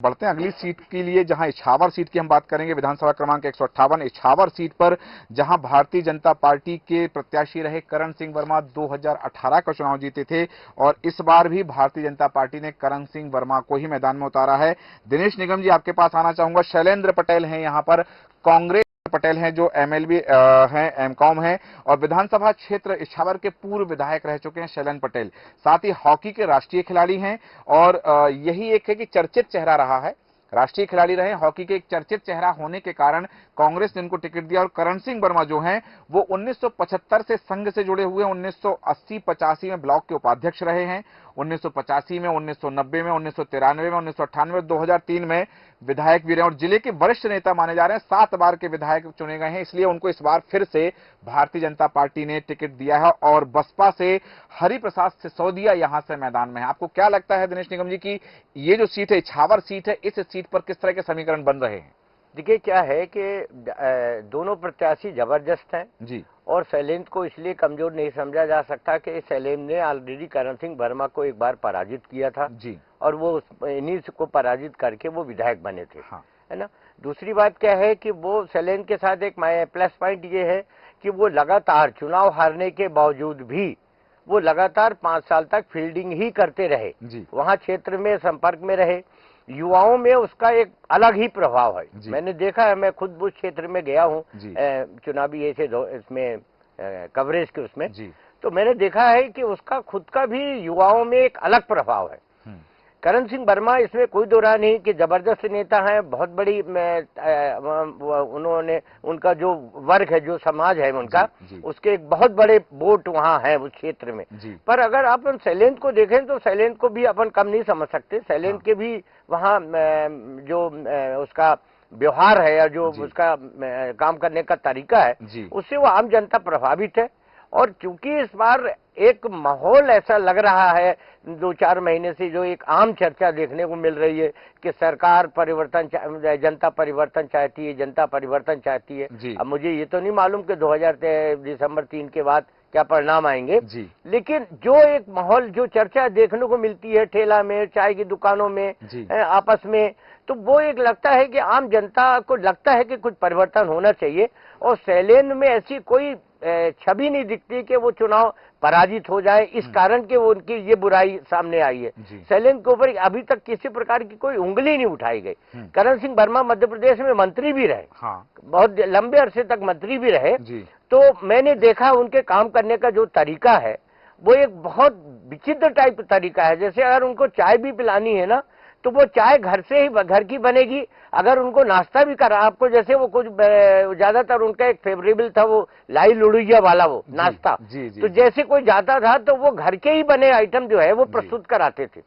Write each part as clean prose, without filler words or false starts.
बढ़ते हैं अगली सीट के लिए, जहां इछावर सीट की हम बात करेंगे। विधानसभा क्रमांक 158 इछावर सीट पर जहां भारतीय जनता पार्टी के प्रत्याशी रहे करण सिंह वर्मा 2018 का चुनाव जीते थे और इस बार भी भारतीय जनता पार्टी ने करण सिंह वर्मा को ही मैदान में उतारा है। दिनेश निगम जी, आपके पास आना चाहूंगा। शैलेंद्र पटेल हैं यहां पर, कांग्रेस पटेल हैं जो एमएलबी हैं, एमकॉम हैं, और विधानसभा क्षेत्र इछावर के पूर्व विधायक रह चुके हैं शैलेंद्र पटेल। साथ ही हॉकी के राष्ट्रीय खिलाड़ी हैं और यही एक है कि चर्चित चेहरा रहा है। राष्ट्रीय खिलाड़ी रहे, हॉकी के एक चर्चित चेहरा होने के कारण कांग्रेस ने उनको टिकट दिया। और करण सिंह वर्मा जो हैं वो 1975 से संघ से जुड़े हुए, 1980-85 में ब्लॉक के उपाध्यक्ष रहे हैं, 1985 में, 1990 में, 1993 में, 1998 2003 में विधायक भी रहे और जिले के वरिष्ठ नेता माने जा रहे हैं। 7 बार के विधायक चुने गए हैं, इसलिए उनको इस बार फिर से भारतीय जनता पार्टी ने टिकट दिया है और बसपा से हरिप्रसाद सिसोदिया यहां से मैदान में है। आपको क्या लगता है दिनेश निगम जी की ये जो सीट है, इछावर सीट है, इस सीट पर किस तरह के समीकरण बन रहे हैं? देखिए, क्या है कि दोनों प्रत्याशी जबरदस्त हैं जी, और शैलेंद्र को इसलिए कमजोर नहीं समझा जा सकता कि शैलेंद्र ने ऑलरेडी करण सिंह वर्मा को एक बार पराजित किया था जी, और वो इन्हीं को पराजित करके वो विधायक बने थे। हाँ, है ना। दूसरी बात क्या है कि वो शैलेंद्र के साथ एक प्लस पॉइंट ये है कि वो लगातार चुनाव हारने के बावजूद भी वो लगातार 5 साल तक फील्डिंग ही करते रहे, वहां क्षेत्र में संपर्क में रहे। युवाओं में उसका एक अलग ही प्रभाव है। मैंने देखा है, मैं खुद उस क्षेत्र में गया हूँ चुनावी ऐसे इसमें कवरेज के उसमें, तो मैंने देखा है कि उसका खुद का भी युवाओं में एक अलग प्रभाव है। करण सिंह वर्मा, इसमें कोई दो राय नहीं कि जबरदस्त नेता हैं, बहुत बड़ी उन्होंने उनका जो वर्ग है, जो समाज है उनका, उसके एक बहुत बड़े वोट वहां है उस क्षेत्र में। पर अगर आप शैलेंद्र को देखें तो शैलेंद्र को भी अपन कम नहीं समझ सकते। शैलेंद्र के भी वहां जो उसका व्यवहार है या जो उसका काम करने का तरीका है, उससे वो आम जनता प्रभावित है। और चूंकि इस बार एक माहौल ऐसा लग रहा है 2-4 महीने से, जो एक आम चर्चा देखने को मिल रही है कि सरकार परिवर्तन, जनता परिवर्तन चाहती है, जनता परिवर्तन चाहती है। अब मुझे ये तो नहीं मालूम कि 2023 दिसंबर 3 के बाद क्या परिणाम आएंगे, लेकिन जो एक माहौल, जो चर्चा देखने को मिलती है ठेला में, चाय की दुकानों में, आपस में, तो वो एक लगता है कि आम जनता को लगता है कि कुछ परिवर्तन होना चाहिए। और शैलेंद्र में ऐसी कोई छवि नहीं दिखती कि वो चुनाव पराजित हो जाए, इस कारण के वो उनकी ये बुराई सामने आई है। शैलेंद्र के ऊपर अभी तक किसी प्रकार की कोई उंगली नहीं उठाई गई। करण सिंह वर्मा मध्य प्रदेश में मंत्री भी रहे, बहुत लंबे अरसे तक मंत्री भी रहे, तो मैंने देखा उनके काम करने का जो तरीका है वो एक बहुत विचित्र टाइप तरीका है। जैसे अगर उनको चाय भी पिलानी है ना, तो वो चाय घर से ही, घर की बनेगी। अगर उनको नाश्ता भी करा, आपको जैसे वो कुछ ज्यादातर उनका एक फेवरेबल था वो लाई लुड़िया वाला वो नाश्ता, तो जैसे कोई जाता था तो वो घर के ही बने आइटम जो है वो प्रस्तुत कराते थे।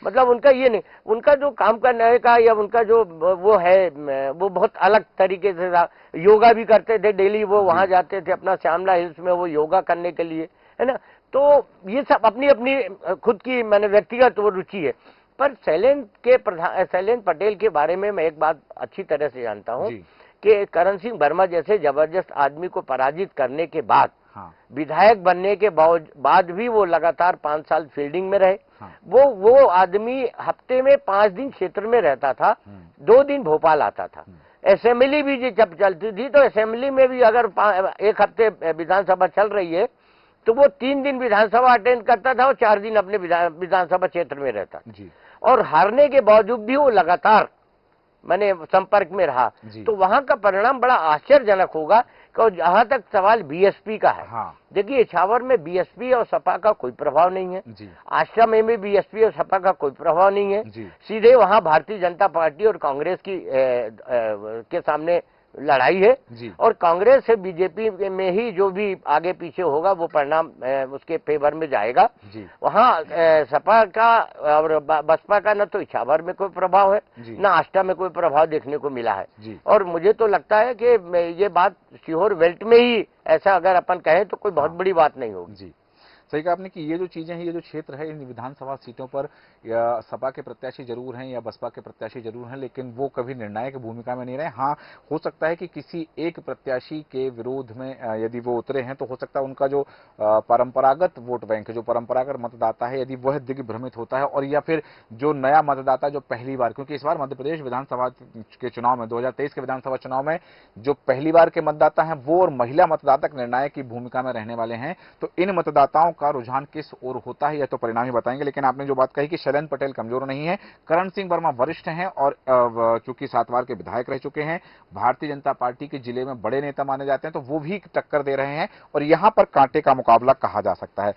मतलब उनका ये नहीं, उनका जो काम करने का या उनका जो वो है वो बहुत अलग तरीके से था। योगा भी करते थे, डेली वो वहां जाते थे अपना श्यामला हिल्स में वो योगा करने के लिए, है ना। तो ये सब अपनी अपनी खुद की मैंने व्यक्तिगत वो रुचि है। पर शैलेंद्र पटेल के बारे में मैं एक बात अच्छी तरह से जानता हूं कि करण सिंह वर्मा जैसे जबरदस्त आदमी को पराजित करने के बाद, विधायक बनने के बाद भी वो लगातार 5 साल फील्डिंग में रहे। वो आदमी हफ्ते में 5 दिन क्षेत्र में रहता था, 2 दिन भोपाल आता था। असेंबली भी जब चलती थी तो असेंबली में भी अगर 1 हफ्ते विधानसभा चल रही है तो वो 3 दिन विधानसभा अटेंड करता था और 4 दिन अपने विधानसभा क्षेत्र में रहता था। और हारने के बावजूद भी वो लगातार मैंने संपर्क में रहा। तो वहां का परिणाम बड़ा आश्चर्यजनक होगा। जहां तक सवाल बीएसपी का है, देखिए इछावर में बीएसपी और सपा का कोई प्रभाव नहीं है, आश्रम में भी बीएसपी और सपा का कोई प्रभाव नहीं है। सीधे वहां भारतीय जनता पार्टी और कांग्रेस की के सामने लड़ाई है और कांग्रेस से बीजेपी में ही जो भी आगे पीछे होगा वो परिणाम उसके फेवर में जाएगा। वहाँ सपा का और बसपा का न तो इछावर में कोई प्रभाव है, न आष्टा में कोई प्रभाव देखने को मिला है। और मुझे तो लगता है कि ये बात सीहोर बेल्ट में ही ऐसा अगर अपन कहें तो कोई बहुत बड़ी बात नहीं होगी। सही कहा आपने कि ये जो चीजें हैं, ये जो क्षेत्र है, इन विधानसभा सीटों पर या सपा के प्रत्याशी जरूर हैं या बसपा के प्रत्याशी जरूर हैं, लेकिन वो कभी निर्णायक भूमिका में नहीं रहे। हाँ, हो सकता है कि किसी एक प्रत्याशी के विरोध में यदि वो उतरे हैं तो हो सकता है उनका जो परंपरागत वोट बैंक, जो परंपरागत मतदाता है, यदि वह दिग्भ्रमित होता है, और या फिर जो नया मतदाता जो पहली बार, क्योंकि इस बार मध्य प्रदेश विधानसभा के चुनाव में, 2023 के विधानसभा चुनाव में जो पहली बार के मतदाता हैं वो और महिला मतदाता निर्णायक की भूमिका में रहने वाले हैं, तो इन मतदाताओं का रुझान किस ओर होता है यह तो परिणाम ही बताएंगे। लेकिन आपने जो बात कही कि शैलेंद्र पटेल कमजोर नहीं है, करण सिंह वर्मा वरिष्ठ हैं और चूंकि 7 बार के विधायक रह चुके हैं, भारतीय जनता पार्टी के जिले में बड़े नेता माने जाते हैं, तो वो भी टक्कर दे रहे हैं और यहां पर कांटे का मुकाबला कहा जा सकता है।